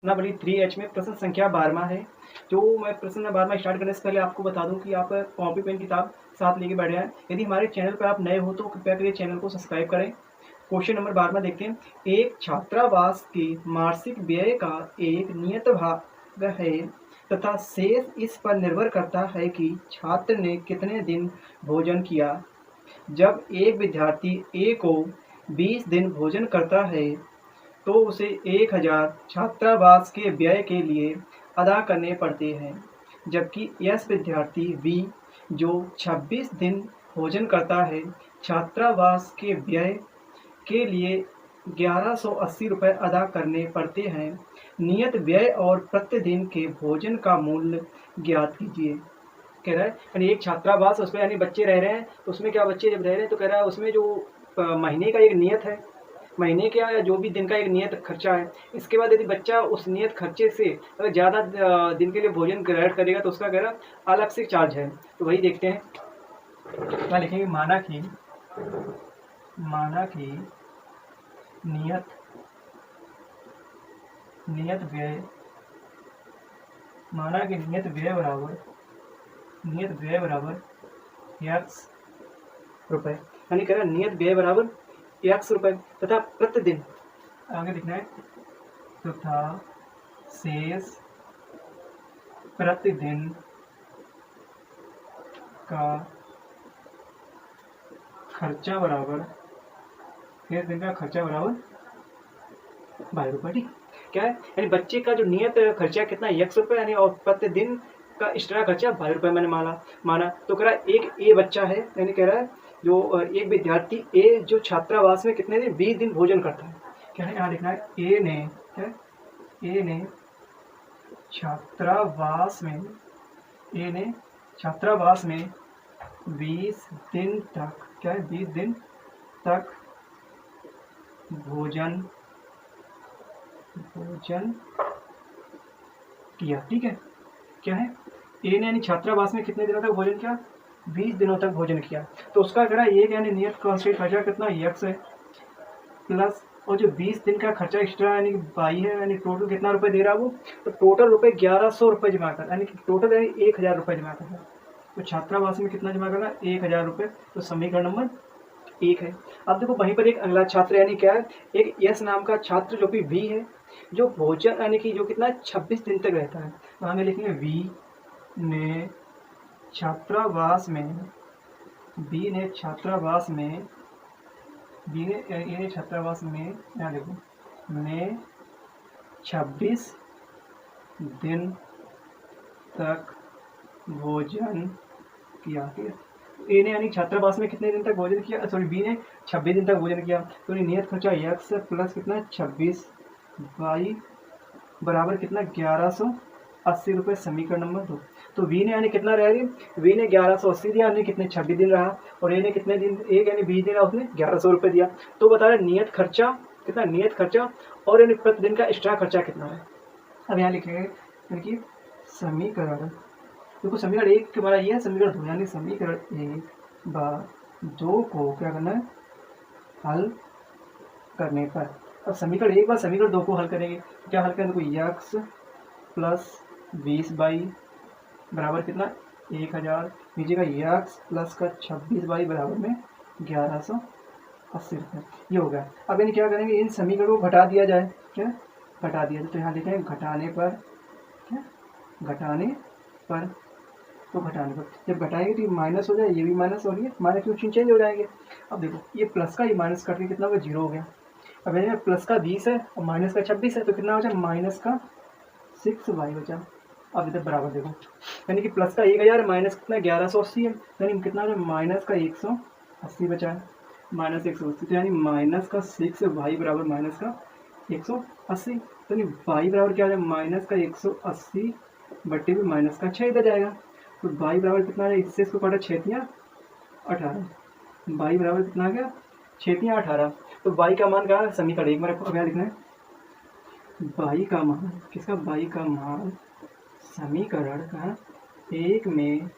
ना बड़ी 3H में प्रश्न संख्या 12वां है। जो मैं प्रश्न 12वां स्टार्ट करने से पहले आपको बता दूं कि आप कॉपी पेन किताब साथ लेके बैठ जाएं। यदि हमारे चैनल पर आप नए हो तो कृपया करके चैनल को सब्सक्राइब करें। क्वेश्चन नंबर 12वां देखते हैं। एक छात्रावास के मासिक व्यय का एक नियत भाग है तथा शेष इस पर निर्भर करता है कि छात्र ने कितने दिन भोजन किया। जब एक विद्यार्थी ए को 20 दिन भोजन करता है तो उसे 1000 छात्रावास के व्यय के लिए अदा करने पड़ते हैं, जबकि यस विद्यार्थी बी जो 26 दिन भोजन करता है छात्रावास के व्यय के लिए 1180 रुपये अदा करने पड़ते हैं। नियत व्यय और प्रतिदिन के भोजन का मूल्य ज्ञात कीजिए। कह रहा है यानी एक छात्रावास उसमें यानी बच्चे रह रहे हैं, तो उसमें क्या बच्चे जब रह रहे हैं तो कह रहा है उसमें जो महीने का एक नियत है, महीने का या जो भी दिन का एक नियत खर्चा है। इसके बाद यदि बच्चा उस नियत खर्चे से अगर ज़्यादा दिन के लिए भोजन ग्रहण करेगा तो उसका कह रहा अलग से चार्ज है। तो वही देखते हैं क्या लिखेंगे। माना कि नियत व्यय, माना कि नियत व्यय बराबर x रुपए, यानी कह रहा है नियत व्यय बराबर x रुपए तथा प्रतिदिन आगे लिखना है तथा शेष प्रतिदिन का खर्चा बराबर 22 रुपये। ठीक क्या है, यानी बच्चे का जो नियत खर्चा कितना x रुपये यानी और प्रतिदिन का एक्स्ट्रा खर्चा 22 रुपये मैंने माना। तो कह रहा है एक ए बच्चा है, यानी कह रहा है जो एक विद्यार्थी ए जो छात्रावास में कितने दिन 20 दिन भोजन करता है। क्या है यहाँ लिखना है ए ने छात्रावास में 20 दिन तक, क्या है 20 दिन तक भोजन किया। ठीक है, क्या है ए ने यानी छात्रावास में कितने दिनों तक भोजन किया, 20 दिनों तक भोजन किया। तो उसका कह रहा है एक यानी नियत कांस्टेंट खर्चा कितना x है प्लस और जो 20 दिन का खर्चा एक्स्ट्रा यानी 22 है, यानी टोटल कितना रुपए दे रहा है वो, तो टोटल रुपए 1100 रुपये जमा कर, यानी कि टोटल यानी 1000 रुपये जमा करना। तो छात्रावास में कितना जमा करना, 1000 रुपये। तो समीकरण नंबर 1 है। अब देखो वहीं पर एक अगला छात्र यानी क्या है, एक यस नाम का छात्र जो कि वी है, जो भोजन यानी कि जो कितना 26 दिन तक रहता है। तो आगे लिखेंगे वी ने छात्रावास में 26 दिन तक भोजन किया। ठीक है, ए ने यानी छात्रावास में कितने दिन तक भोजन किया, सॉरी बी ने 26 दिन तक भोजन किया। तो नियत खर्चा x प्लस कितना 26 y बराबर कितना 1180 रुपये। समीकरण नंबर 2। तो वी ने यानी कितना रह गया, वी ने 1180 दिया, यानी कितने 26 दिन रहा, और ए ने कितने दिन, एक यानी 20 दिन रहा, उसने 1100 रुपये दिया। तो बता रहे नियत खर्चा कितना, नियत खर्चा और यानी प्रतिदिन का एक्स्ट्रा खर्चा कितना है। अब यहाँ लिखेंगे यानी कि समीकरण, देखो समीकरण 1 हमारा ये है, समीकरण 2 यानी समीकरण 1/2 को क्या करना है, हल करने पर। अब समीकरण 1 बार समीकरण 2 को हल करेंगे, क्या हल करेंगे, देखो x प्लस 20y बराबर कितना 1000, नीचे का x प्लस का 26y बराबर में 1180 रुपये, ये हो गया। अब यानी क्या करेंगे, इन समीकरणों को घटा दिया जाए, क्या घटा दिया, तो यहाँ लिखेंगे घटाने पर, तो घटाने पर जब घटाएंगे तो ये माइनस हो जाए, ये भी माइनस हो रही है, माइनस क्यों चेंज हो जाएंगे। अब देखो ये प्लस का ये माइनस करके कितना होगा, 0 हो गया। अब यानी प्लस का 20 है और माइनस का 26 है, तो कितना हो जाए, माइनस का 6y बचा। अब इधर बराबर देखो, यानी कि प्लस का 1000 माइनस कितना 1180 है, यानी कितना हो जाए माइनस का 180 बचा है, माइनस 180। तो यानी माइनस का 6y बराबर माइनस का 180, तो यानी y बराबर क्या हो जाए, माइनस का 180 बट्टे में माइनस का 6 इधर जाएगा। तो y बराबर कितना है, इससे इसको काटा 6 × 18, y बराबर कितना आ गया 6 × 18। तो y का मान क्या है, समीकरण 1 में रखो। अब यहाँ लिखना है y का मान, किसका, y का मान समीकरण का 1 में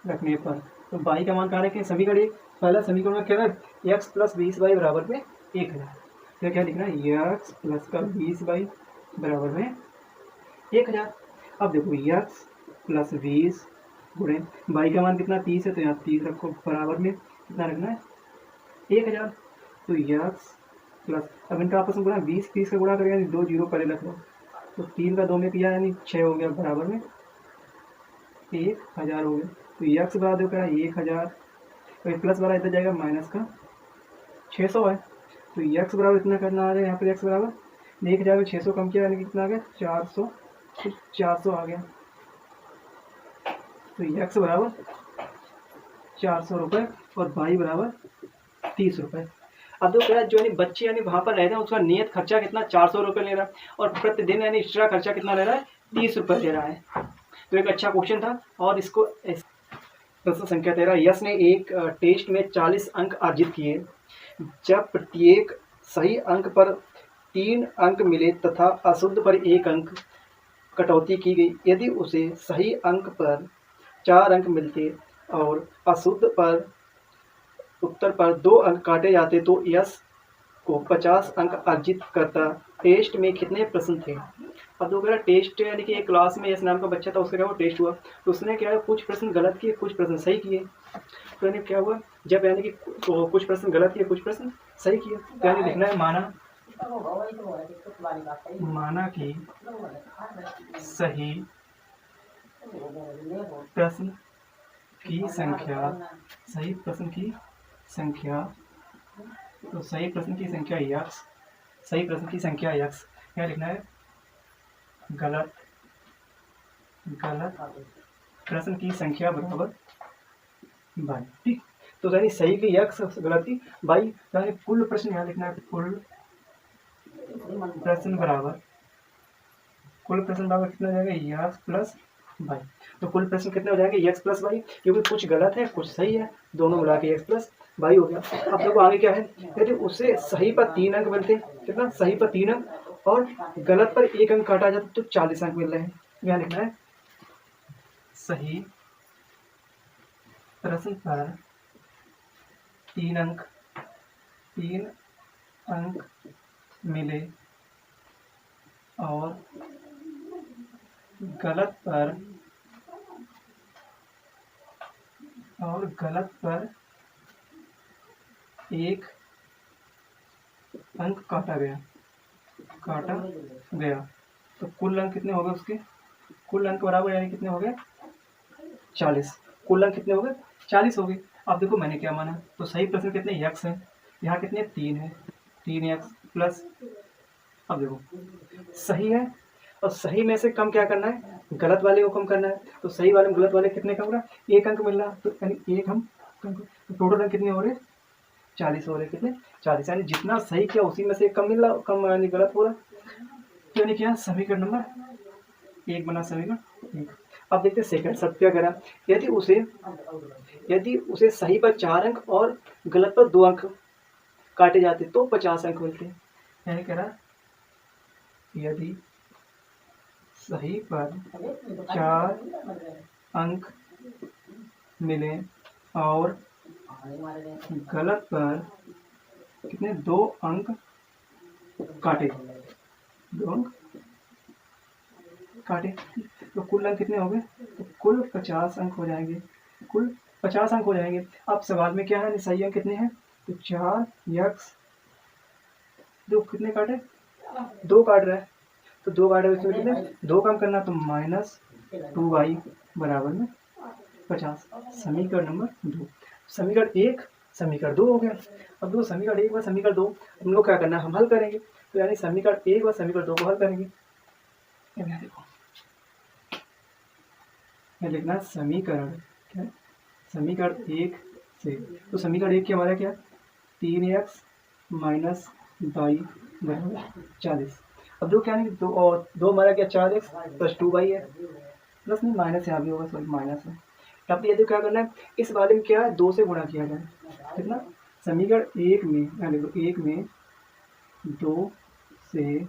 रखने पर। तो y का मान कहाँ रखें, समीकरण 1, पहला समीकरण में क्या है, x प्लस 20y बराबर में 1000। तो क्या लिखना है, x प्लस का 20y बराबर में 1000। अब देखो x प्लस 20 गुणे y का मान कितना 30 है, तो यहाँ 30 रखो, बराबर में कितना रखना है 1000। तो x प्लस, अब इनका आपस में गुणा 20 30 का गुणा करेगा, यानी 2 जीरो पहले रख लो, तो 3 का 2 में किया यानी 6 हो गया, बराबर में 1000 हो गया। तो x बराबर देखो 1000, तो ये प्लस वाला इधर जाएगा, माइनस का 600 है। तो x बराबर इतना करना आ रहा है, यहाँ पर x बराबर 1000 में 600 कम किया यानी कितना आ गया 400, तो 400 आ गया। तो x बराबर 400 रुपये और y बराबर 30 रुपये। अब तो क्या जो यानी बच्चे यानी वहाँ पर रहते हैं उसका नियत खर्चा कितना 400 रुपये ले रहा है, और प्रतिदिन यानी एक्स्ट्रा खर्चा कितना ले रहा है 30 रुपये ले रहा है। तो एक अच्छा क्वेश्चन था। और इसको प्रश्न संख्या 13, यश ने एक टेस्ट में 40 अंक अर्जित किए। जब प्रत्येक सही अंक पर 3 अंक मिले तथा अशुद्ध पर 1 अंक कटौती की गई, यदि उसे सही अंक पर 4 अंक मिलते और अशुद्ध पर उत्तर पर 2 अंक काटे जाते तो यश को 50 अंक अर्जित करता। टेस्ट में कितने प्रश्न थे? अब तो अगर टेस्ट यानी कि एक क्लास में यश नाम का बच्चा था, उसका क्या हुआ टेस्ट हुआ, तो उसने क्या है कुछ प्रश्न गलत किए कुछ प्रश्न सही किए। तो यानी क्या हुआ, जब यानी कि कुछ प्रश्न गलत किए कुछ प्रश्न सही किए, तो यानी लिखना है माना कि सही प्रश्न की संख्या, सही प्रश्न की संख्या, तो सही प्रश्न की संख्या x, सही प्रश्न की संख्या x, क्या लिखना है गलत प्रश्न की संख्या बराबर y। ठीक, तो यानी सही की x, गलत की y, यानी कुल प्रश्न यहाँ लिखना है कुल प्रश्न बराबर कितना हो जाएगा x प्लस y। तो कुल प्रश्न कितने हो जाएंगे x प्लस y, क्योंकि कुछ गलत है कुछ सही है, दोनों मिला के x प्लस y हो गया। अब देखो आगे क्या है, यदि उससे सही पर 3 अंक मिलते, कितना सही पर 3 अंक और गलत पर 1 अंक काटा जाता तो 40 अंक मिल रहे हैं। यहाँ लिखना है सही प्रश्न पर 3 अंक मिले और गलत पर 1 अंक काटा गया, तो कुल अंक कितने हो गए उसके, कुल अंक बराबर यानी कितने हो गए 40, कुल अंक कितने हो गए 40 हो गए। अब देखो मैंने क्या माना, तो सही प्रश्न कितने x है, यहाँ कितने 3 है, 3x प्लस, अब देखो सही है और सही में से कम क्या करना है गलत वाले को कम करना है, तो सही वाले में गलत वाले कितने कम हो रहा है 1 अंक मिल रहा, तो यानी 1 हम कम, तो टोटल अंक कितने हो रहे 40 हो रहे, कितने 40, यानी जितना सही किया उसी में से कम मिल रहा, कम यानी गलत हो रहा। तो यानी क्या समीकरण नंबर 1 बना, समीकरण 1। अब देखते हैं सेकंड शब्द क्या करा, यदि उसे सही पर 4 अंक और गलत पर 2 अंक काटे जाते तो 50 अंक मिलते। यानी कह रहा यदि सही पर 4 अंक मिले और गलत पर कितने 2 अंक काटे, 2 अंक काटे, तो कुल अंक कितने हो गए, तो कुल 50 अंक हो जाएंगे, कुल 50 अंक हो जाएंगे। अब सवाल में क्या है सही अंक कितने हैं, तो 4x, 2 कितने काटे 2 काट रहा है, तो 2 काटे इसमें कितने 2 कम करना, तो -2y बराबर में 50। समीकरण नंबर 2, समीकरण 1 समीकरण 2 हो गया। अब दो समीकरण 1 व समीकरण 2 हम लोग क्या करना है हम हल करेंगे, तो यानी समीकरण 1 व समीकरण 2 को हल करेंगे। देखो मैं लिखना समीकरण क्या है, समीकरण 1 से, तो समीकरण 1 की हमारा क्या 3x माइनस y बराबर 40। अब दो क्या नहीं दो और 2 हमारा क्या 4x प्लस 2y है, प्लस नहीं माइनस यहाँ भी होगा, सॉरी माइनस है। अब ये क्या करना है इस वाले में क्या है 2 से गुणा किया जाए, कितना समीकरण 1 में यहाँ देखो 1 में 2 से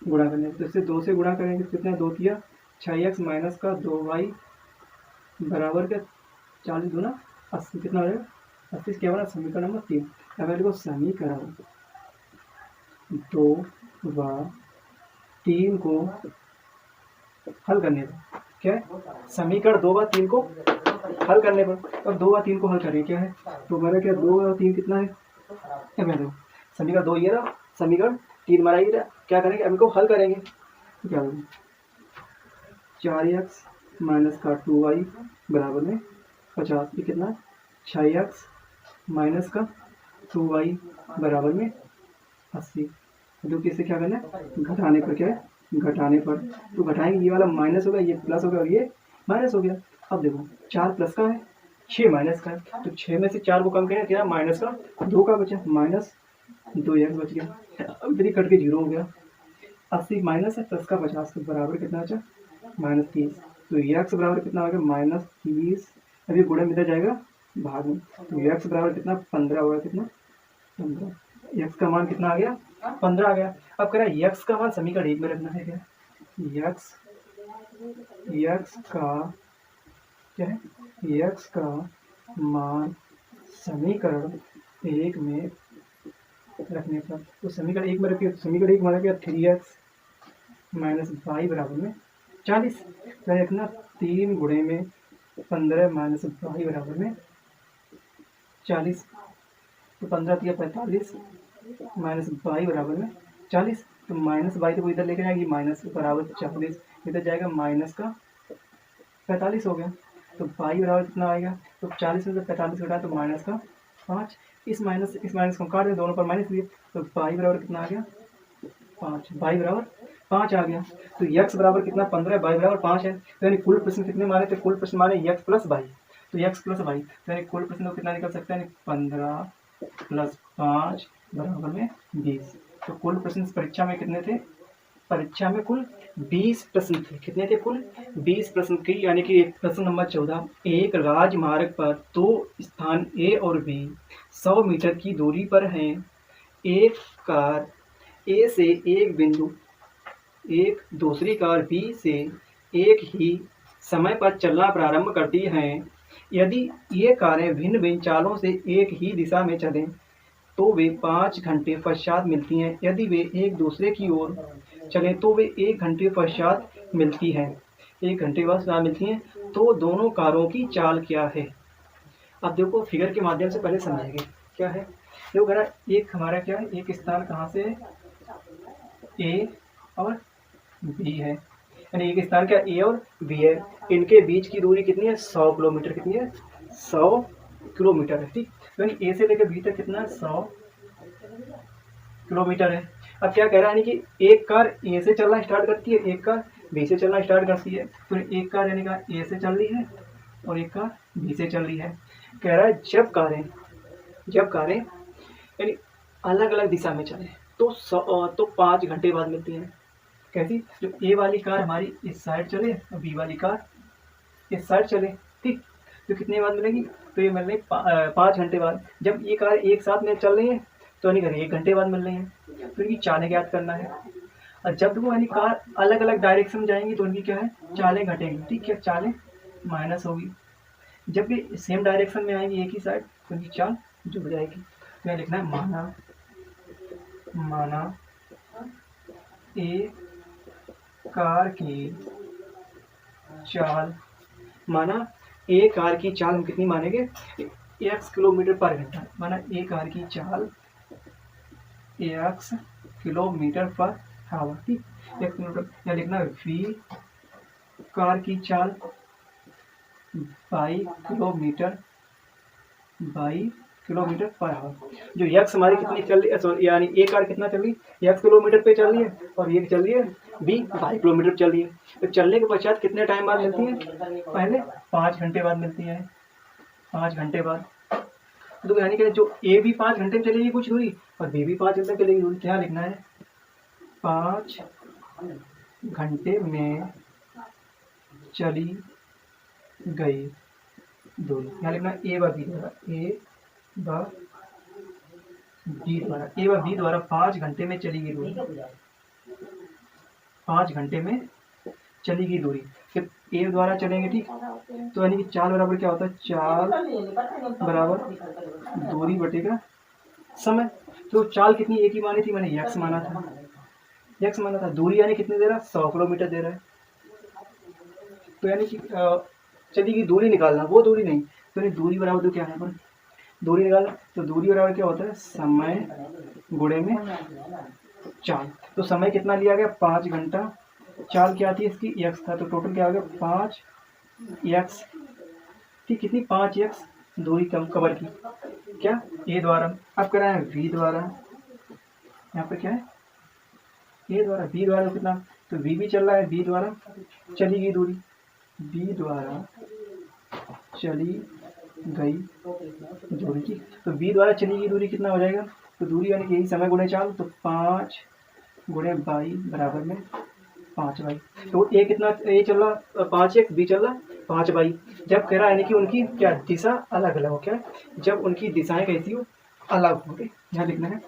गुणा करने, तो इससे 2 से गुणा करेंगे तो कितना 2 किया 6x माइनस का 2y बराबर क्या 40 गुना 80, कितना हो जाएगा 80, क्या बना समीकरण नंबर 3। अब देखो समीकरण 2 व 3 को हल करने पर क्या है, समीकरण 2 व 3 को हल करने पर। अब 2 व 3 को हल करें क्या है, तो हमारा क्या 2 और 3 कितना है, देखो समीकरण 2 ये रहा, समीकरण 3 हमारा ये रहा। क्या करेंगे, अब इनको हल करेंगे तो क्या होगा, 4x माइनस का 2y बराबर में 50, ये कितना 6x माइनस का 2y बराबर में 80। तो किससे क्या करना है, घटाने पर क्या है, घटाने पर तो घटाएंगे, ये वाला माइनस हो गया, ये प्लस हो गया और ये माइनस हो गया। अब देखो 4 प्लस का है, 6 माइनस का है, तो 6 में से 4 को कम करें क्या, माइनस का 2 का बचा, माइनस 2x बच गया। अब इधर कट के 0 हो गया। 80 माइनस है प्लस का 50 तो बराबर कितना बचा, -30। तो x बराबर कितना हो गया, -30। अभी गुणा में इधर जाएगा भाग में, तो x बराबर कितना 15 होगा, कितना 15। x का मान कितना आ गया, 15 आ गया। अब कह रहा है x का मान समीकरण 1 में रखना है क्या, x का क्या है, x का मान समीकरण 1 में रखने पर, तो समीकरण 1 में रखिए, तो समीकरण 1 में क्या 3x माइनस y बराबर में 40। तो रखना 3 गुणे में 15 माइनस y बराबर में 40, तो 15 दिया 45 माइनस y बराबर में 40, तो माइनस y तो इधर लेके जाएगी, माइनस बराबर 40 इधर जाएगा, माइनस का 45 हो गया। तो y बराबर कितना आएगा, तो 40 में से 45 घटा तो माइनस का 5, इस माइनस को काट दें, दोनों पर माइनस दिए, तो y बराबर कितना आ गया 5, y बराबर 5 आ गया। तो x बराबर कितना 15 है, y बराबर 5 है, तो यानी कुल प्रश्न कितने माने थे, कुल प्रश्न माने x प्लस y, तो x प्लस y, तो यानी कुल प्रश्न को कितना निकल सकता है, 15 प्लस 5 बराबर में 20। तो कुल प्रश्न परीक्षा में कितने थे, परीक्षा में कुल 20 प्रश्न थे, कितने थे, कुल 20 प्रश्न की, यानी कि प्रश्न नंबर 14, एक राजमार्ग पर 2 स्थान ए और बी 100 मीटर की दूरी पर हैं। एक कार ए से एक बिंदु, एक दूसरी कार बी से एक ही समय पर चलना प्रारंभ करती हैं। यदि ये कारें भिन्न भिन्न चालों से एक ही दिशा में चलें तो वे 5 घंटे पश्चात मिलती हैं। यदि वे एक दूसरे की ओर चलें तो वे 1 घंटे पश्चात मिलती हैं, 1 घंटे बाद मिलती हैं। तो दोनों कारों की चाल क्या है। अब देखो फिगर के माध्यम से पहले समझेंगे क्या है। देखो अगर एक हमारा क्या है, एक स्थान कहाँ से ए और बी है, यानी एक स्थान क्या ए और बी है, इनके बीच की दूरी कितनी है 100 किलोमीटर, कितनी है 100 किलोमीटर है, ठीक। यानी ए से लेकर बी तक कितना है 100 किलोमीटर है। अब क्या कह रहा है कि एक कार ए से चलना स्टार्ट करती है, एक कार बी से चलना स्टार्ट करती है, तो एक कार यानी का ए से चल रही है और एक कार बी से चल रही है। कह रहा है जब कारें यानी अलग अलग दिशा में चले तो 5 घंटे बाद मिलती हैं। कैसी, जो ए वाली कार हमारी इस साइड चले और बी वाली कार इस साइड चले, ठीक, तो कितने बाद मिलेगी, तो ये मिल रही 5 घंटे बाद। जब ये कार एक साथ में चल रही है तो यानी करें 1 घंटे बाद मिल रही है, तो इनकी चालें ज्ञात करना है। और जब वो यानी कार अलग अलग डायरेक्शन में जाएंगी तो इनकी क्या है, चालें घटेंगी, ठीक है, चालें माइनस होगी। जब ये सेम डायरेक्शन में आएंगी एक ही साइड तो इनकी चाल जुड़ जाएगी। तो यहाँ लिखना है माना ए कार की चाल, माना ए कार की चाल हम कितनी मानेंगे, x किलोमीटर पर घंटा, माना ए कार की चाल x किलोमीटर पर आवर, ठीक, x किलोमीटर। यहाँ लिखना है v कार की चाल बाई किलोमीटर पर आवर। जो x हमारी कितनी चल रही है, यानी ए कार कितना चल रही है, x किलोमीटर पे चल रही है, और ये चल रही है b बाई किलोमीटर चल रही है। तो चलने के पश्चात कितने टाइम बाद मिलती है, पहले 5 घंटे बाद मिलती है, 5 घंटे बाद। तो यानी कि जो ए भी 5 घंटे में चलेगी कुछ दूरी और बी भी 5 घंटे में चलेगी दूरी, क्या लिखना है 5 घंटे में चली गई दूरी। यहाँ लिखना ए व बी द्वारा 5 घंटे में चली गई दूरी, 5 घंटे में चली गई दूरी। फिर ए द्वारा चलेंगे, ठीक, तो यानी कि चाल बराबर क्या होता है, चाल बराबर दूरी बटेगा समय। तो चाल कितनी एक ही मानी थी, मैंने x माना था, एक्स माना था, दूरी यानी कितनी दे रहा है, 100 किलोमीटर दे रहा है। तो यानी कि चलिए दूरी निकालना, वो दूरी नहीं, तो यानी दूरी बराबर तो क्या है अपन, दूरी निकालना, तो दूरी बराबर क्या होता है, समय गुणे में चाल। तो समय कितना लिया गया, 5 घंटा, चाल क्या आती है इसकी, एक्स था, तो टोटल क्या आ गया 5 एक्स, ठीक, कितनी 5 एक्स दूरी कम कवर की, क्या ए द्वारा। अब कह रहा है वी द्वारा, यहाँ पे क्या है ए द्वारा, बी द्वारा कितना, तो वी भी चल रहा है, बी द्वारा चली गई दूरी, बी द्वारा चली गई दूरी की, तो बी द्वारा चली गई दूरी कितना हो जाएगा, तो दूरी यानी कि यही समय गुणे चाल, तो 5 गुणे बाई बराबर में 5 बाई। तो ए कितना, ए चल रहा 5 एक्स, बी चल रहा 5 बाई। जब कह रहा है यानी कि उनकी क्या दिशा अलग अलग हो, क्या जब उनकी दिशाएं कैसी हो, अलग हो गई, यहाँ लिखना है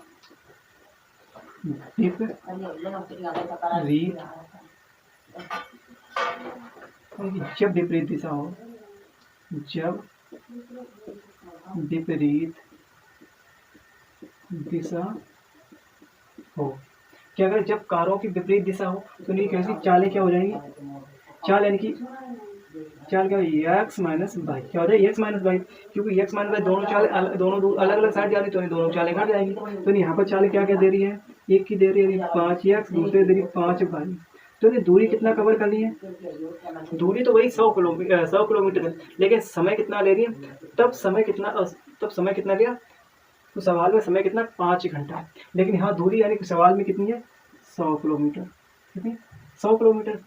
जब विपरीत दिशा हो, जब विपरीत दिशा हो, क्या अगर जब कारों की विपरीत दिशा हो तो नहीं कैसी चालें क्या हो जाएंगी, चाल यानी कि चाल क्या है, एक्स माइनस बाई, क्या हो जाएगा एक्स माइनस बाई, क्योंकि एक्स माइनस बाई दोनों चाल दोनों अलग अलग साइड जा रही, तो दोनों चालें घट जाएंगी। तो यहाँ पर चालें क्या क्या दे रही है, एक की दे रही है 5 एक्स, दूसरे दे रही 5 बाई। तो ये दूरी कितना कवर कर ली है, दूरी तो वही 100 किलोमीटर है, लेकिन समय कितना ले रही है, तब समय कितना लिया, तो सवाल में समय कितना 5 घंटा, लेकिन यहाँ दूरी यानी कि सवाल में कितनी है 100 किलोमीटर, कितनी 100 किलोमीटर।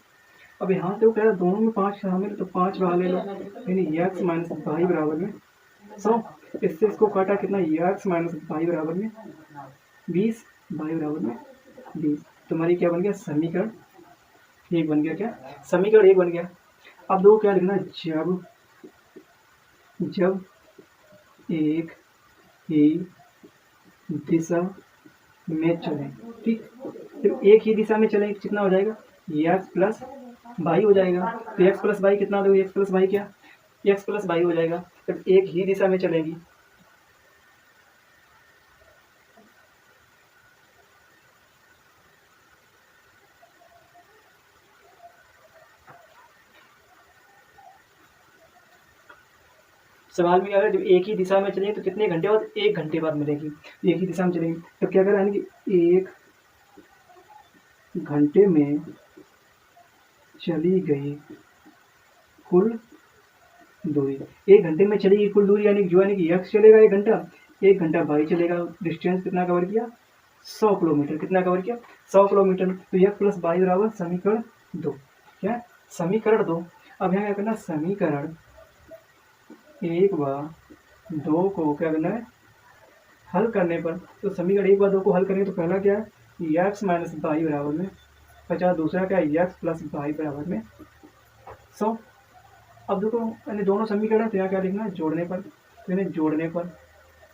अब यहाँ से वो कह रहा है दोनों में 5 शामिल, तो 5 वाले लो, यानी एक्स माइनस बाई बराबर में 100, इससे इसको काटा कितना, एक्स माइनस बाई बराबर में 20, बाई बराबर में 20। तुम्हारी क्या बन गया, समीकरण 1 बन गया, क्या समीकरण 1 बन गया। अब दो क्या लिखना, जब एक ही दिशा में चले, ठीक, जब एक ही दिशा में चले कितना हो जाएगा, एक्स प्लस बाई हो जाएगा, तो एक्स प्लस बाई कितना दो, एक्स प्लस बाई क्या, एक्स प्लस बाई हो जाएगा, जब एक ही दिशा में चलेगी। सवाल में क्या है, जब एक ही दिशा में चलेंगे तो कितने घंटे बाद, 1 घंटे बाद मिलेगी, एक ही दिशा में चलेंगे, तो क्या करें कि 1 घंटे में चली गई कुल दूरी, 1 घंटे में चली गई कुल दूरी यानी जो यानी कि एक्स चलेगा 1 घंटा बाई चलेगा, डिस्टेंस कितना कवर किया 100 किलोमीटर, कितना कवर किया 100 किलोमीटर। तो एक्स प्लस बाई बराबर समीकरण 2, क्या समीकरण 2। अब यहाँ क्या करना, समीकरण 1 व 2 को क्या करना है, हल करने पर, तो समीकरण 1 व 2 को हल करेंगे तो पहला क्या है एक्स माइनस बाई बराबर में 50, दूसरा क्या है एक्स प्लस बाई बराबर में 100। अब देखो यानी दोनों समीकरण तो यहाँ क्या लिखना है, जोड़ने पर, तो इन्हें जोड़ने पर,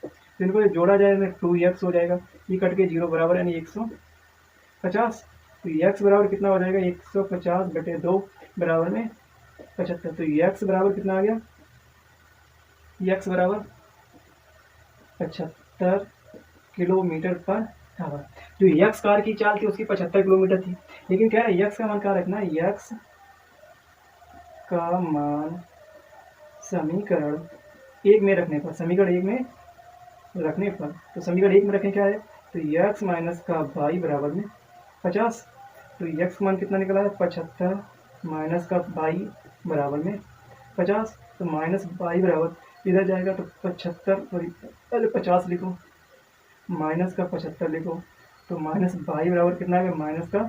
तो इनको जोड़ा जाए 2x हो जाएगा, ये कट के 0 बराबर यानी 150, तो x बराबर कितना हो जाएगा 150 बटे 2 बराबर में 75, तो x बराबर कितना आ गया, x बराबर 75 किलोमीटर पर आवर। जो x कार की चाल थी उसकी 75 किलोमीटर थी, लेकिन क्या है x का मान क्या रखना है, x का मान समीकरण 1 में रखने पर, समीकरण 1 में रखने पर, तो समीकरण 1 में रखें क्या है, तो x माइनस का बाई बराबर में 50, तो x मान कितना निकला है 75 माइनस का बाई बराबर में 50, तो माइनस बाई बराबर इधर जाएगा तो 75, पहले 50 लिखो, माइनस का 75 लिखो, तो माइनस बाई बराबर कितना आ गया, माइनस का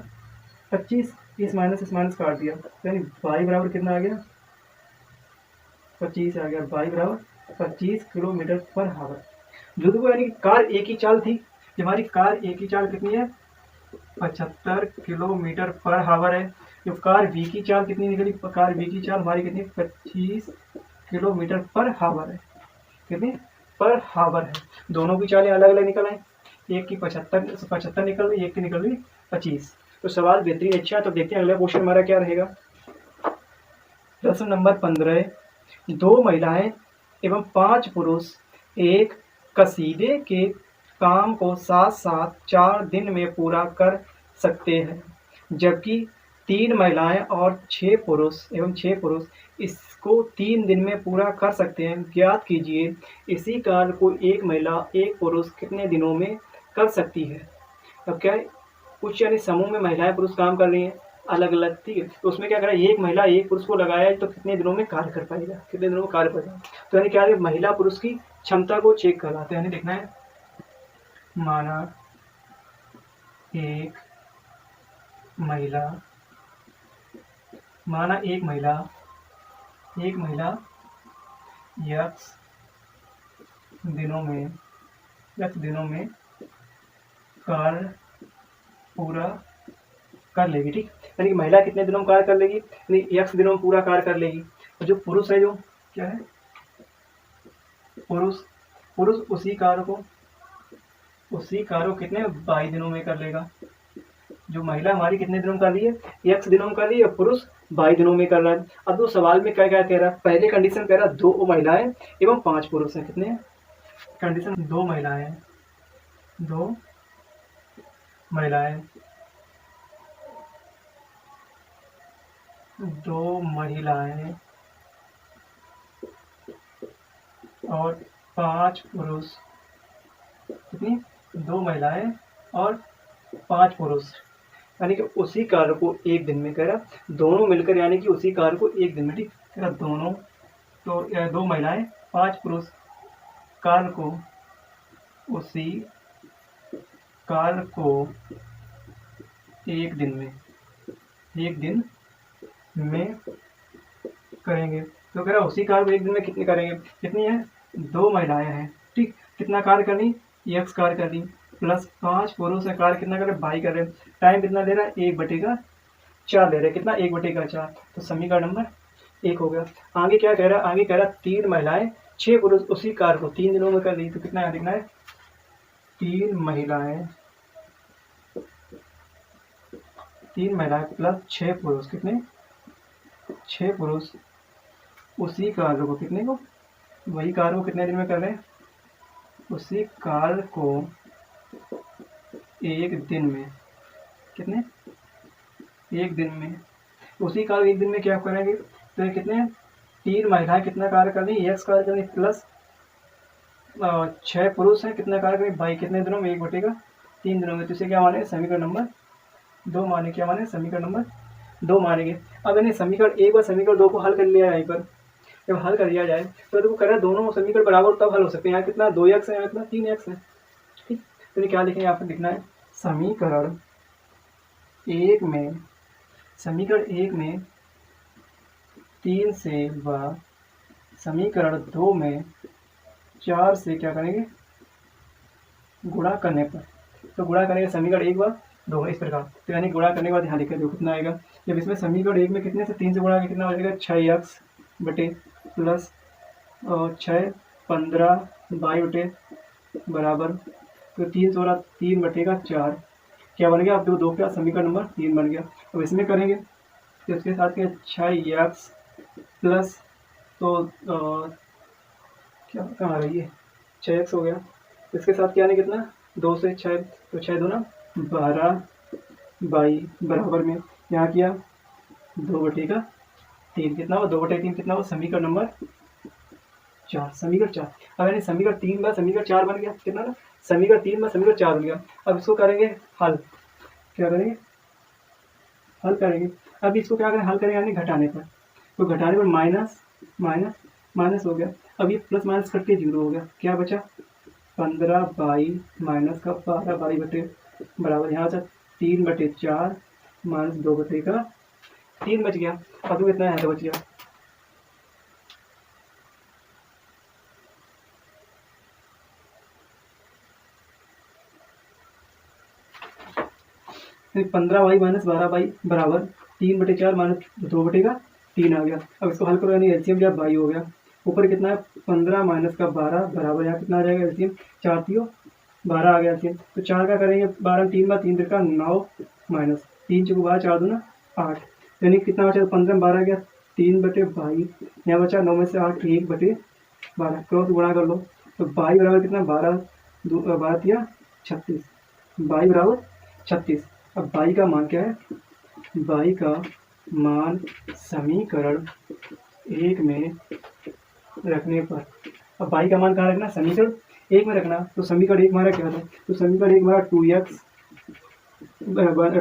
25, इस माइनस काट दिया, यानी बाई बराबर कितना आ गया 25 आ गया, बाई बराबर 25 किलोमीटर पर आवर। जो देखो यानी कार एक ही चाल थी, हमारी कार एक ही चाल कितनी है 75 किलोमीटर पर आवर है, जो कार वी की चाल कितनी निकली, कार वी की चाल हमारी कितनी 25 किलोमीटर पर आवर है, कितनी पर आवर है। दोनों की चालें अलग अलग निकल आई, एक की 75 निकल रही, एक की निकल रही 25। तो सवाल बेहतरीन अच्छा है। तो देखते हैं अगला क्वेश्चन हमारा क्या रहेगा। प्रश्न नंबर 15, 2 महिलाएं एवं 5 पुरुष एक कसीदे के काम को साथ साथ 4 दिन में पूरा कर सकते हैं, जबकि 3 महिलाएं और 6 पुरुष इसको 3 दिन में पूरा कर सकते हैं। ज्ञात कीजिए इसी कार्य को एक महिला एक पुरुष कितने दिनों में कर सकती है। अब क्या है, कुछ यानी समूह में महिलाएं पुरुष काम कर रही हैं अलग अलग, ठीक है, तो उसमें क्या करा, एक महिला एक पुरुष को लगाया तो कितने दिनों में कार्य कर पाएगा, कितने दिनों में कार्य कर पाएगा। तो यानी क्या है, महिला पुरुष की क्षमता को चेक कराते हैं। यानी देखना है, माना एक महिला यक्स दिनों में कार्य पूरा कर लेगी, ठीक। यानी कि महिला कितने दिनों में कार्य कर लेगी, यानी यक्स दिनों में पूरा कार्य कर लेगी। और जो पुरुष है, जो क्या है, पुरुष उसी कार्य को कितने 22 दिनों में कर लेगा। जो महिला हमारी कितने दिनों में कर रही है, यक्स दिनों में कर रही है, पुरुष 22 दिनों में कर रहा है। अब तो सवाल में क्या क्या कह रहा है, पहले कंडीशन कह रहा है 2 महिलाएं एवं 5 पुरुष हैं। कितने कंडीशन, 2 महिलाएं और 5 पुरुष, कितनी, 2 महिलाएं और 5 पुरुष, यानी कि उसी कार्य को एक दिन में, कह रहा दोनों मिलकर, यानी कि उसी कार्य को एक दिन में, ठीक, कह रहा दोनों, तो 2 महिलाएं 5 पुरुष कार्य को एक दिन में करेंगे। तो कह रहा उसी कार्य को एक दिन में कितने करेंगे, कितनी है, 2 महिलाएं हैं, ठीक, कितना कार्य करनी, यक्स कार्य करनी, प्लस 5 पुरुष है, कार्य कितना कर रहे, 22 कर रहे हैं। टाइम कितना दे रहा है, 1/4 दे रहे, कितना, 1/4। तो समीकरण नंबर 1 हो गया। आगे क्या कह रहा है, आगे कह रहा 3 महिलाएं 6 पुरुष उसी कार्य को 3 दिनों में कर रही। तो कितना है, लिखना है 3 महिलाएं प्लस 6 पुरुष, कितने, 6 पुरुष उसी कार्य को, कितने को, वही कार्य को कितने दिन में कर रहे हैं, उसी कार्य को एक दिन में, कितने, एक दिन में, उसी कार्य एक दिन में क्या करेंगे। तो ये कितने, 3 महिलाएं कितना कार्य कर रही है, यक्स कार्य कर रही, प्लस 6 पुरुष हैं, कितना कार्य करें, 22 कितने दिनों में, 1/3 दिनों में। तो इसे क्या माने, समीकरण नंबर 2 माने, क्या माने, समीकरण नंबर 2 मानेंगे। अब यानी समीकरण 1 और समीकरण 2 को हल कर लिया यहीं पर, जब हल कर दिया जाए तो देखो कह रहा है दोनों समीकरण बराबर तब हल हो सकते हैं। यहाँ कितना, 2x है, कितना 3x है, ठीक। तो क्या लिखेंगे, यहाँ पर लिखना है समीकरण 1 में 3 से व समीकरण 2 में 4 से क्या करेंगे, गुणा करने पर। तो गुणा करेंगे समीकरण 1 व 2 इस प्रकार। तो यानी गुणा करने के बाद यहाँ लिखें, कितना आएगा, जब इसमें समीकरण 1 में कितने से 3 से गुणा कितना हो जाएगा, 6x बटे प्लस 6 15 22 बराबर, तो 3/4 क्या बन गया, अब 2 का समीकरण नंबर 3 बन गया। अब इसमें करेंगे तो इसके साथ क्या, 6x प्लस, तो क्या कहाँ आ रही है, 6x हो गया। इसके साथ क्या आने, कितना, 2 से 6, तो 6 दूना 12 22 बराबर में यहाँ किया 2/3, कितना हो, 2/3 कितना हो, समीकरण नंबर 4, समीकरण 4। अब यानी समीकरण 3 में समीकरण 4 बन गया, कितना ना, समीकरण 3 में समीकरण 4 बन गया। अब इसको करेंगे हल, क्या करेंगे, हल करेंगे। अब इसको क्या करें, हल करेंगे यानी घटाने पर, तो घटाने पर माइनस माइनस हो गया। अब ये प्लस माइनस करके 0 हो गया, क्या बचा, 15 22 माइनस का 12 22 बराबर, यहाँ से 3/4 माइनस 2/3 बच गया। अब कितना है, तो बच गया, फिर 15 माइनस 12 बराबर 3/4 माइनस 2/3 आ गया। अब इसको हल करो, यानी एलसीएम जब 22 हो गया, ऊपर कितना है, 15 माइनस का 12 बराबर, यहाँ कितना आ जाएगा एलसीएम, 4 3 12 आ गया एलसीएम। तो 4 का करेंगे, 12 3 बार 3 का 9 माइनस 3 चौको 12 4 दूना 8, यानी कितना बचा, 15 12 गया 3/22, यहाँ बचा 9 में से 8 1/12, क्रॉस गुणा कर लो, तो 22 बराबर कितना, 12 12 36, 22 बराबर 36। अब बाई का मान क्या है, बाई का मान समीकरण 1 में रखने पर, अब बाई का मान कहाँ रखना, समीकरण 1 में रखना। तो समीकरण 1 हमारा क्या था, तो समीकरण 1 हमारा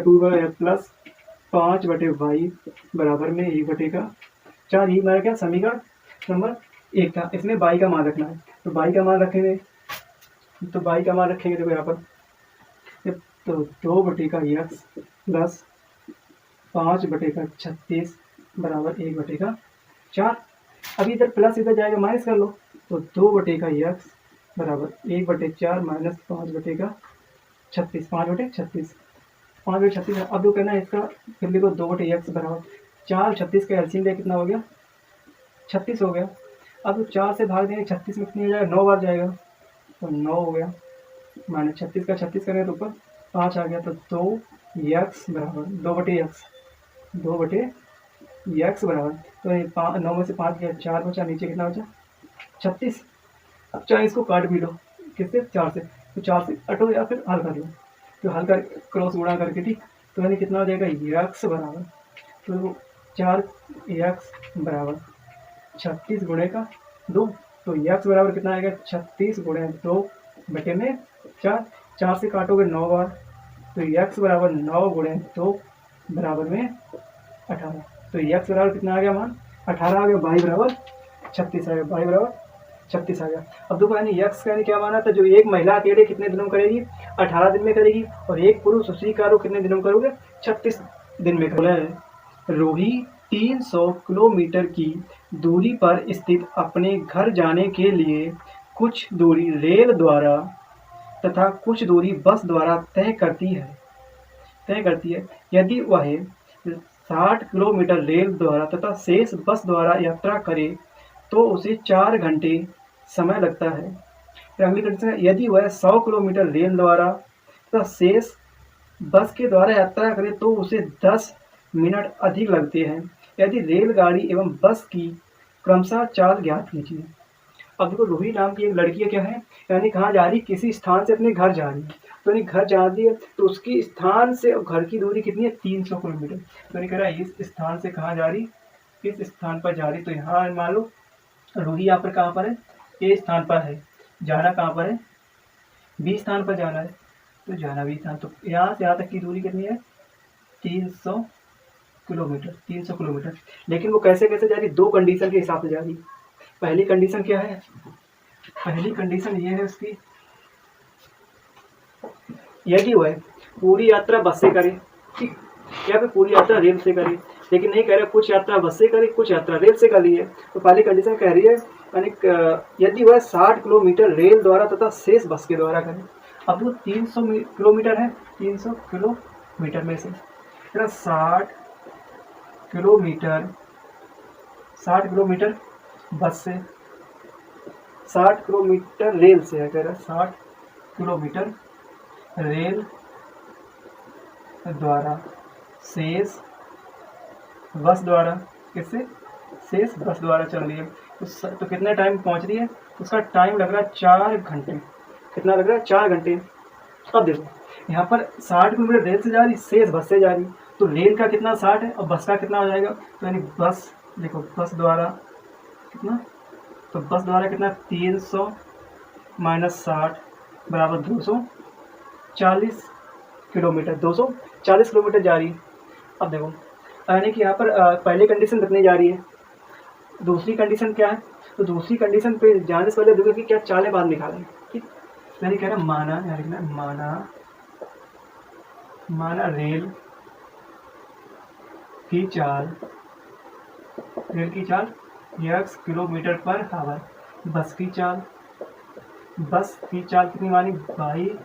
2x प्लस 5/y बराबर में 1/4, ये हमारा क्या समीकरण नंबर 1 था। इसमें बाई का मान रखना है, तो बाई का मान रखेंगे, देखो यहाँ पर, तो 2/x प्लस 5/36 बराबर 1/4। अभी इधर प्लस इधर जाएगा माइनस कर लो, तो 2/x बराबर 1/4 माइनस 5/36, 5/36। अब जो कहना है इसका फिर लिखो 2/x बराबर 4, 36 का एलसीएम लिया कितना हो गया, 36 हो गया। अब 4 से भाग देंगे 36 में कितनी हो जाएगा, 9 बार जाएगा, तो 9 हो गया, माइनस 36 का 36 करेंगे तो ऊपर 5 आ गया, तो 2x बराबर 2/x बराबर, तो 9 में से 5 गया, 4 बचा, नीचे कितना बचा 36। अब चाहे इसको काट भी लो, किससे, 4 से, तो 4 से हटो या फिर हल कर लो, तो हल कर क्रॉस गुणा करके, ठीक, तो यानी कितना हो जाएगा x बराबर, तो 4x बराबर 36 गुणे का 2, तो x बराबर कितना आएगा 36 गुणे 2/4, 4 से काटोगे 9 बार, तो x बराबर 9 गुणे 2 बराबर में 18, तो x बराबर कितना आ गया मान 18 आ गया, y बराबर 36 आ गया, y बराबर 36 आ गया। अब देखो यानी x का यानी क्या माना था, जो एक महिला अकेले कितने दिनों में करेगी, 18 दिन में करेगी, और एक पुरुष उसी कार्य कितने दिनों में करोगे, 36 दिन में करोगे। रोही 300 किलोमीटर की दूरी पर स्थित अपने घर जाने के लिए कुछ दूरी रेल द्वारा तथा कुछ दूरी बस द्वारा तय करती है। यदि वह 60 किलोमीटर रेल द्वारा तथा शेष बस द्वारा यात्रा करे तो उसे 4 घंटे समय लगता है। फिर अगली कंडीशन है, यदि वह 100 किलोमीटर रेल द्वारा तथा शेष बस के द्वारा यात्रा करे तो उसे 10 मिनट अधिक लगते हैं। यदि रेलगाड़ी एवं बस की क्रमशः चाल ज्ञात कीजिए। अब देखो रोही नाम की एक लड़की है, क्या है, यानी कहाँ जा रही, किसी स्थान से अपने घर जा रही है, तो यानी घर जा रही है, तो उसकी स्थान से घर की दूरी कितनी है, 300 किलोमीटर। तो यानी कह रहा है इस स्थान से कहाँ जा रही, इस स्थान पर जा रही, तो यहाँ मान लो रोही यहाँ पर कहाँ पर है, ए स्थान पर है, जाना कहाँ पर है, बी स्थान पर जाना है, तो जाना बी स्थान, तो यहाँ से यहाँ तक की दूरी कितनी है, 300 किलोमीटर। लेकिन वो कैसे कैसे जा रही, दो कंडीशन के हिसाब से जा रही। पहली कंडीशन क्या है, पहली कंडीशन ये है उसकी, यदि वह पूरी यात्रा बस से करे, ठीक, या फिर पूरी यात्रा रेल से करे, लेकिन नहीं कह रहा कुछ यात्रा बस से करे कुछ यात्रा रेल से कर ली है, तो पहली कंडीशन कह रही है यानी यदि वह 60 किलोमीटर रेल द्वारा तथा शेष बस के द्वारा करे। अब वो 300 किलोमीटर है, 300 किलोमीटर में से 60 किलोमीटर बस से, 60 किलोमीटर रेल से है, कह रहा 60 किलोमीटर रेल द्वारा शेष बस द्वारा, किससे, शेष बस द्वारा चल रही है, तो कितने टाइम पहुंच रही है, उसका टाइम लग रहा है 4 घंटे। कितना लग रहा है, 4 घंटे। अब देखो यहाँ पर 60 किलोमीटर रेल से जा रही, शेष बस से जा रही, तो रेल का कितना 60 है और बस का कितना हो जाएगा, तो यानी बस, देखो बस द्वारा कितना, तो बस द्वारा कितना 300 माइनस 60 बराबर 240 किलोमीटर, 240 किलोमीटर जा रही है। अब देखो यानी कि यहाँ पर पहले कंडीशन कितनी जा रही है, दूसरी कंडीशन क्या है, तो दूसरी कंडीशन पे जाने से पहले देखो कि क्या चालें बाद निकालें, ठीक, यानी कह रहा माना रेल की चाल x किलोमीटर पर आवर, बस की चाल कितनी मानी, 22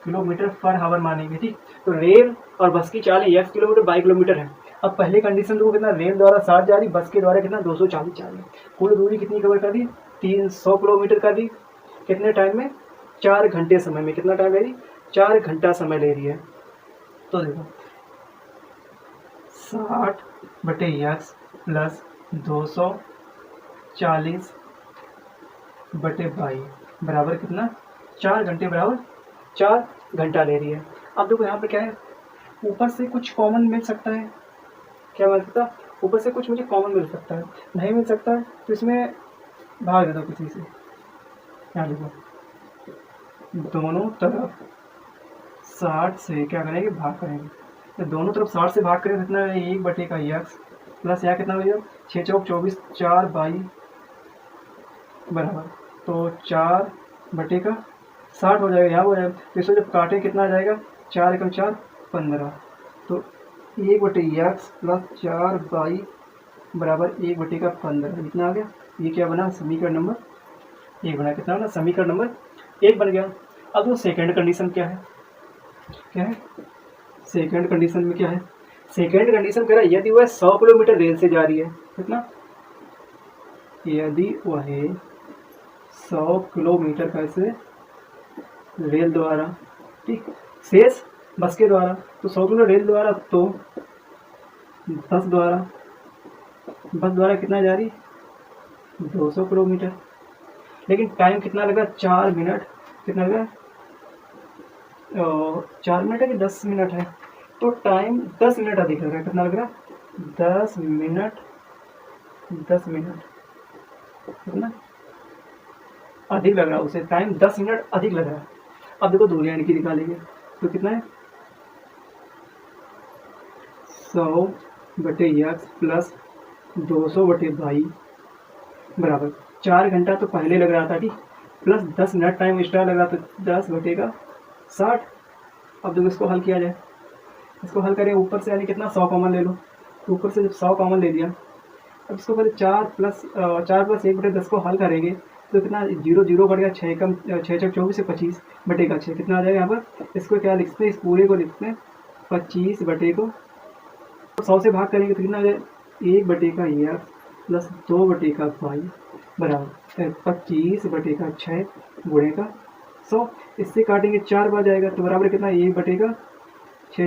किलोमीटर पर आवर मानेंगे, ठीक, तो रेल और बस की चाल x किलोमीटर 22 किलोमीटर है। अब पहले कंडीशन देखो कितना, रेल द्वारा 60 जा रही, बस के द्वारा कितना 240 जा रही, कुल दूरी कितनी कवर कर दी, 300 किलोमीटर कर दी, कितने टाइम में, 4 घंटे समय में। कितना टाइम ले रही, 4 घंटा समय ले रही है। तो देखो 60/x प्लस 240/22 बराबर कितना, 4 घंटे, बराबर 4 घंटा ले रही है। अब देखो यहाँ पे क्या है, ऊपर से कुछ कॉमन मिल सकता है, क्या मिल सकता है? ऊपर से कुछ मुझे कॉमन मिल सकता है, नहीं मिल सकता है तो इसमें भाग दे दो किसी से। यहाँ देखो, दोनों तरफ 60 से क्या करेंगे, भाग करेंगे। तो दोनों तरफ 60 से भाग करें कितना है, 1/x प्लस यहाँ कितना हो जाएगा, 6 चौक 24, 4/22 बराबर, तो 4/60 हो जाएगा, यहाँ हो जाएगा। तो इसको जब काटें कितना आ जाएगा, 4 एकम 4 15, तो 1/x प्लस 4/22 बराबर 1/15, इतना आ गया। ये क्या बना, समीकरण नंबर 1 बना। कितना बना, समीकरण नंबर 1 बन गया। अब वो सेकेंड कंडीशन क्या है, क्या है सेकेंड कंडीशन में क्या है, सेकेंड कंडीशन कह रहा है यदि वह 100 किलोमीटर रेल से जा रही है, कितना, यदि वह 100 किलोमीटर कैसे, रेल द्वारा, ठीक, शेष बस के द्वारा, तो 100 किलोमीटर रेल द्वारा, तो बस द्वारा कितना जा रही, 200 किलोमीटर। लेकिन टाइम कितना लगा, 4 मिनट, कितना लगा, 4 मिनट है कि 10 मिनट है, तो टाइम 10 मिनट अधिक लग रहा है। कितना लग रहा है, 10 मिनट कितना अधिक लग रहा है उसे, टाइम 10 मिनट अधिक लग रहा है। अब देखो दूरियां इनकी निकालेंगे, तो कितना है, 100/x प्लस 200/22 बराबर 4 घंटा तो पहले लग रहा था, ठीक, प्लस 10 मिनट टाइम एक्स्ट्रा लग रहा, तो 10/60। अब देखो इसको हल किया जाए, इसको हल करें ऊपर से, यानी कितना, 100 कॉमन ले लो, तो ऊपर से जब 100 कॉमन ले लिया, अब इसको पहले 4 प्लस 1/10 को हल करेंगे, तो कितना, 0 0 बढ़ गया, 6 कम 6 चौक 24 से 25/6, कितना आ जाएगा यहाँ पर। इसको क्या लिखते हैं, इस पूरे को लिखते हैं 25/को 100 से भाग करेंगे तो कितना आ जाएगा, 1/x प्लस 2/22 बराबर 25/6 गुणे का 100। इससे काटेंगे 4 बार जाएगा, तो बराबर कितना, 1/6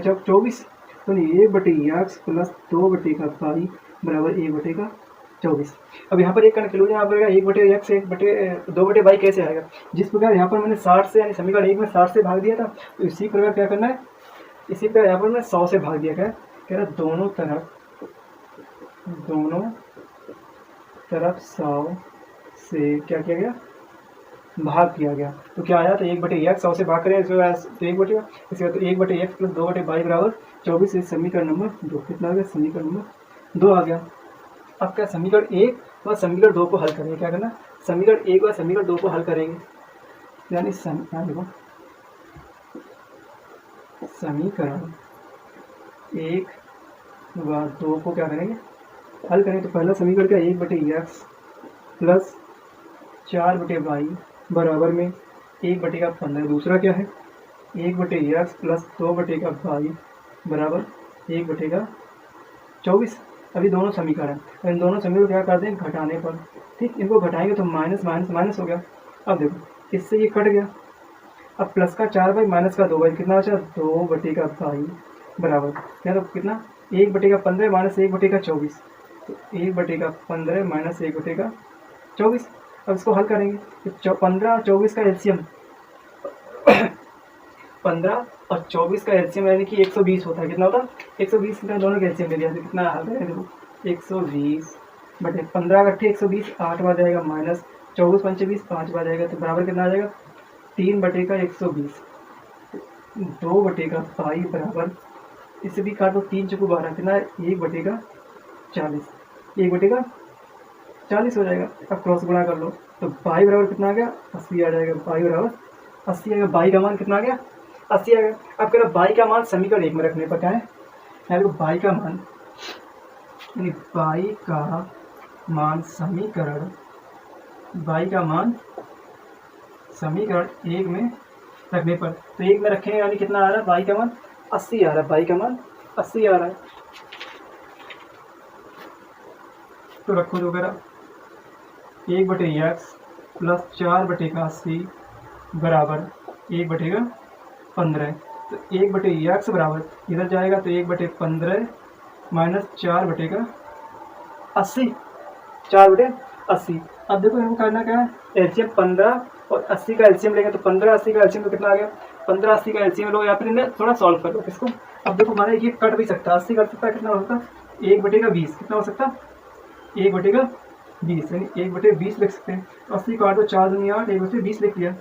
चौक 24, तो 1/x प्लस 2/22 बराबर 1/24। अब यहाँ पर एक कंक्लूजन यहाँ पर 1/x 2/22 कैसे आएगा, जिस प्रकार यहाँ पर मैंने 60 से, यानी समीकरण 1 में 60 से भाग दिया था, तो इसी प्रकार क्या करना है, इसी प्रकार यहाँ पर मैं 100 से भाग दिया, क्या कह रहा, दोनों तरफ 100 से क्या किया गया, भाग किया गया। तो क्या आया, तो 1/x 100 से भाग करें, इसके बाद तो 1 बटेगा, इसके बाद तो 1/x प्लस 2/22 बराबर 24, इस समीकरण नंबर 2, कितना आ गया, समीकरण नंबर 2 आ गया। अब क्या, समीकरण 1 व समीकरण 2 को हल करेंगे, क्या करना, समीकरण 1 व समीकरण 2 को हल करेंगे, यानी देखो समीकरण 1 व 2 को क्या करेंगे, हल करें। तो पहला समीकरण क्या, 1/x प्लस 4/22 बराबर में 1/15। दूसरा क्या है, 1/x प्लस 2/22 बराबर 1/24। अभी दोनों समीकरण, इन दोनों समीकरण क्या कर दें, घटाने पर, ठीक, इनको घटाएंगे तो माइनस माइनस माइनस हो गया। अब देखो इससे ये कट गया, अब प्लस का 4/, माइनस का 2/, कितना बचा, 2/22 बराबर क्या, तो कितना, 1/15 माइनस 1/24, तो 1/15 माइनस 1/24। अब इसको हल करेंगे तो 15 और 24 का एलसीएम 15 और 24 का एलसीएम यानी कि 120 होता है, कितना होता है, 120, दोनों का एलसीएम ले लिया, तो कितना हल करेंगे, देखो 120/15 का 120, 8 बार जाएगा, माइनस 24 पंचे 20, 5 बार जाएगा, तो बराबर कितना आ जाएगा, 3/120, 2/22 बराबर, इससे भी काटो, 3 चौको 12, कितना है, 1/40, 1/40 हो जाएगा। अब क्रॉस गुणा कर लो, तो 22 बराबर कितना आ गया, 80 आ जाएगा, 22 बराबर 80 आ गया, 22 का मान कितना आ गया, 80 आ गया। अब कह रहा 22 का मान समीकरण 1 में रखने पर क्या है, यानी 22 का मान, यानी 22 का मान समीकरण 1 में रखने पर, तो 1 में रखेंगे यानी कितना आ रहा है, 22 का मान 80 आ रहा है, 22 का मान 80 आ रहा है। तो रखो जो करा, 1/x प्लस 4/80 बराबर 1/15, तो 1/x बराबर इधर जाएगा तो 1/15 माइनस 4/80, 4/80। अब देखो इनको करना क्या है, एलसीएम 15 और 80 का एलसीएम लेंगे, तो 15 80 का एलसीएम तो कितना आ गया, 15 80 का एलसीएम लो, या फिर इन्हें थोड़ा सॉल्व कर लो, किसको, अब देखो हमारा ये कट भी सकता है, 80 कट सकता है, कितना हो सकता है 1/20, कितना हो सकता है 1/20, यानी 1/20 लिख सकते हैं। तो 80 काट दो, 4 दूनी 8, 1/20 लिख दिया।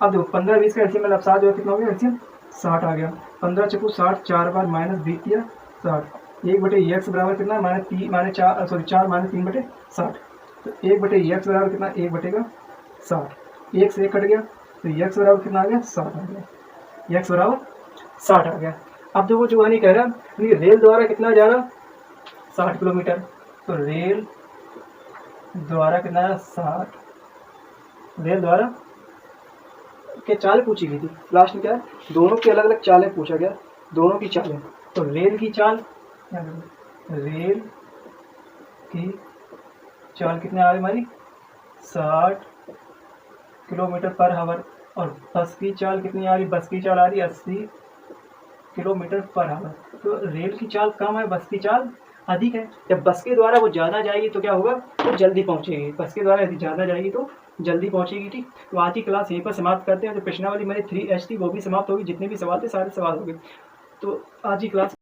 अब देखो 15 20 का एलसीएम मतलब 7 जो है, कितना हो गया एलसीएम 60 आ गया। 15 चकू 60, 4 बार -20 किया 60, 1/x बराबर कितना -4 -3 3/60। तो 1/x बराबर कितना 1/60, 1 से 1 कट गया, तो x बराबर कितना आ गया 60 आ गया, x बराबर 60 आ गया। अब देखो जो नहीं कह रहा कि रेल द्वारा कितना जा रहा 60 किलोमीटर, तो रेल द्वारा कितना है 60, रेल द्वारा क्या चाल पूछी गई थी लास्ट में, क्या है दोनों की अलग अलग चालें पूछा गया, दोनों की चालें। तो रेल की चाल, रेल की चाल कितने आ रही हमारी 60 किलोमीटर पर आवर, और बस की चाल कितनी आ रही, बस की चाल आ रही 80 किलोमीटर पर आवर। तो रेल की चाल कम है, बस की चाल अधिक है। जब बस के द्वारा वो ज़्यादा जाएगी तो क्या होगा, वो जल्दी पहुंचेगी, बस के द्वारा यदि ज़्यादा जाएगी तो जल्दी पहुंचेगी। ठीक, तो आज की क्लास यहीं पर समाप्त करते हैं। जो प्रश्नावली मेरी 3H थी वो भी समाप्त होगी, जितने भी सवाल थे सारे सवाल हो गए। तो आज की क्लास